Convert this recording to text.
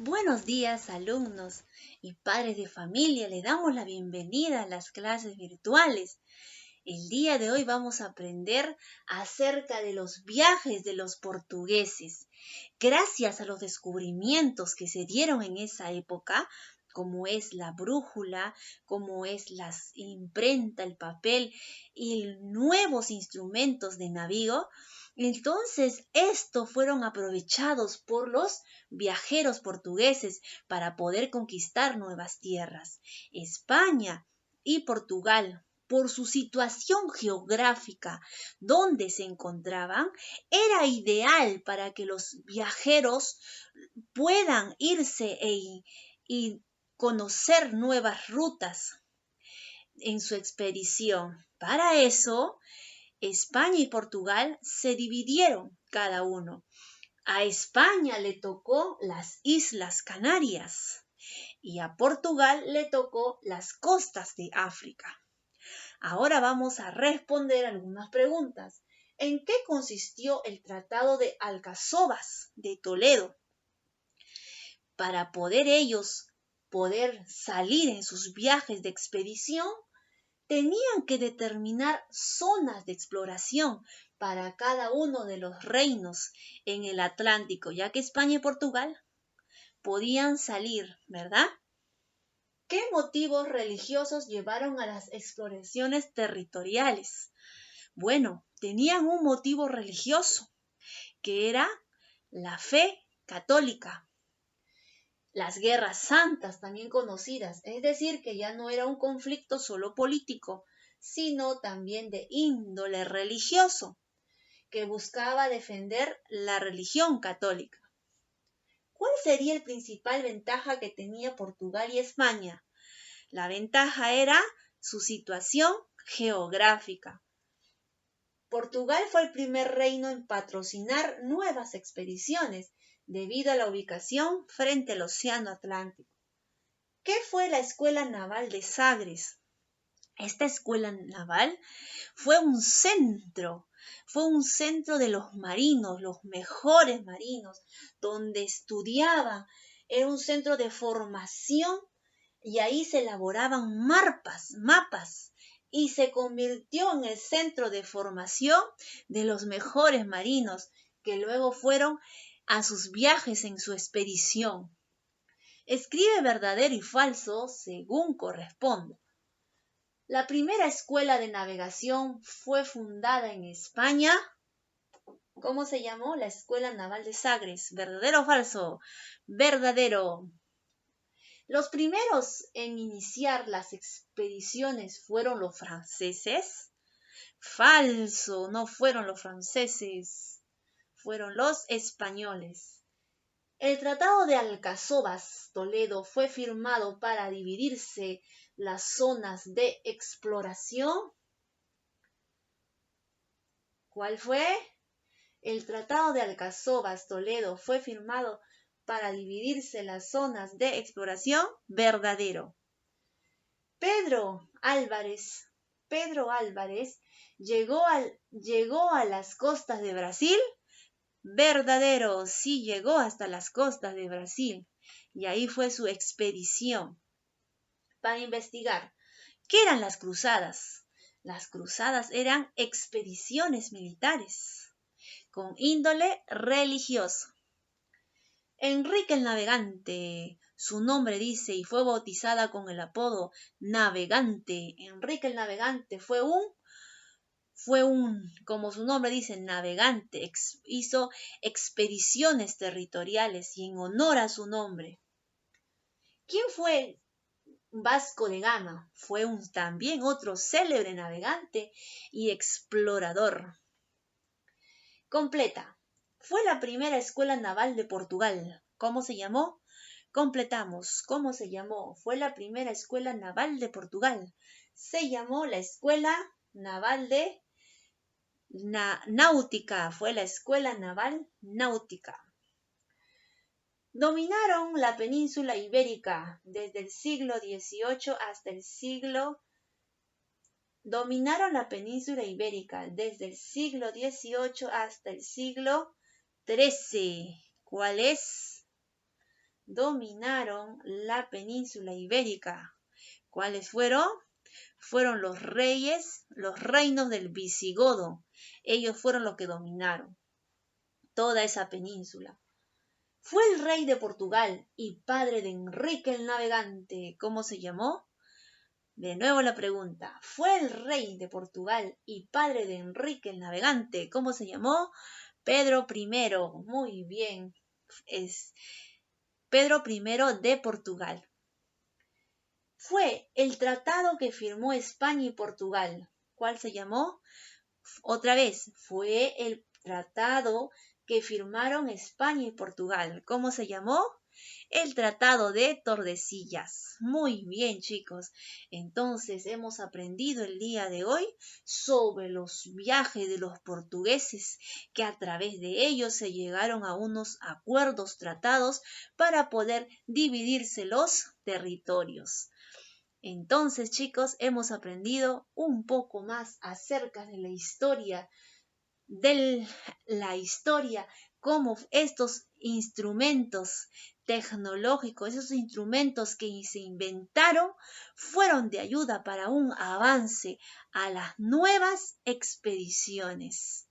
Buenos días, alumnos y padres de familia. Le damos la bienvenida a las clases virtuales. El día de hoy vamos a aprender acerca de los viajes de los portugueses. Gracias a los descubrimientos que se dieron en esa época, como es la brújula, como es la imprenta, el papel y nuevos instrumentos de navío, entonces estos fueron aprovechados por los viajeros portugueses para poder conquistar nuevas tierras. España y Portugal, por su situación geográfica donde se encontraban, era ideal para que los viajeros puedan irse y conocer nuevas rutas en su expedición. Para eso, España y Portugal se dividieron cada uno. A España le tocó las Islas Canarias y a Portugal le tocó las costas de África. Ahora vamos a responder algunas preguntas. ¿En qué consistió el Tratado de Alcazobas de Toledo? Para ellos poder salir en sus viajes de expedición, tenían que determinar zonas de exploración para cada uno de los reinos en el Atlántico, ya que España y Portugal podían salir, ¿verdad? ¿Qué motivos religiosos llevaron a las exploraciones territoriales? Bueno, tenían un motivo religioso, que era la fe católica. Las guerras santas, también conocidas, es decir, que ya no era un conflicto solo político, sino también de índole religioso, que buscaba defender la religión católica. ¿Cuál sería la principal ventaja que tenía Portugal y España? La ventaja era su situación geográfica. Portugal fue el primer reino en patrocinar nuevas expediciones debido a la ubicación frente al Océano Atlántico. ¿Qué fue la Escuela Naval de Sagres? Esta escuela naval fue un centro de los marinos, los mejores marinos, donde estudiaban. Era un centro de formación y ahí se elaboraban mapas, y se convirtió en el centro de formación de los mejores marinos que luego fueron a sus viajes en su expedición. Escribe verdadero y falso según corresponda. La primera escuela de navegación fue fundada en España. ¿Cómo se llamó? La Escuela Naval de Sagres. ¿Verdadero o falso? Verdadero. Los primeros en iniciar las expediciones fueron los franceses. Falso, no fueron los franceses, fueron los españoles. El Tratado de Alcazobas, Toledo, fue firmado para dividirse las zonas de exploración. ¿Cuál fue? El Tratado de Alcazobas, Toledo, fue firmado para dividirse las zonas de exploración. Verdadero. Pedro Álvarez llegó a las costas de Brasil. Verdadero, sí llegó hasta las costas de Brasil y ahí fue su expedición para investigar. ¿Qué eran las cruzadas? Las cruzadas eran expediciones militares con índole religioso. Enrique el Navegante, su nombre dice, y fue bautizada con el apodo Navegante. Enrique el Navegante fue como su nombre dice, navegante, hizo expediciones territoriales y en honor a su nombre. ¿Quién fue Vasco de Gama? Fue también otro célebre navegante y explorador. Completa. Fue la primera escuela naval de Portugal. ¿Cómo se llamó? Completamos. ¿Cómo se llamó? Fue la primera escuela naval de Portugal. Se llamó la Escuela Naval de Náutica, fue la Escuela Naval Náutica. Dominaron la península ibérica desde el siglo XVIII hasta el siglo XIII hasta el siglo XIII. ¿Cuál es? dominaron la península ibérica. ¿Cuáles fueron? Fueron los reinos del Visigodo. Ellos fueron los que dominaron toda esa península. Fue el rey de Portugal y padre de Enrique el Navegante. ¿Cómo se llamó? De nuevo la pregunta. ¿Fue el rey de Portugal y padre de Enrique el Navegante? ¿Cómo se llamó? Pedro I. Muy bien. Es Pedro I de Portugal. Fue el tratado que firmó España y Portugal. ¿Cuál se llamó? Otra vez, fue el tratado que firmaron España y Portugal. ¿Cómo se llamó? El Tratado de Tordesillas. Muy bien, chicos. Entonces hemos aprendido el día de hoy sobre los viajes de los portugueses, que a través de ellos se llegaron a unos acuerdos tratados para poder dividirse los territorios. Entonces, chicos, hemos aprendido un poco más acerca de la historia, cómo estos instrumentos tecnológicos, esos instrumentos que se inventaron, fueron de ayuda para un avance a las nuevas expediciones.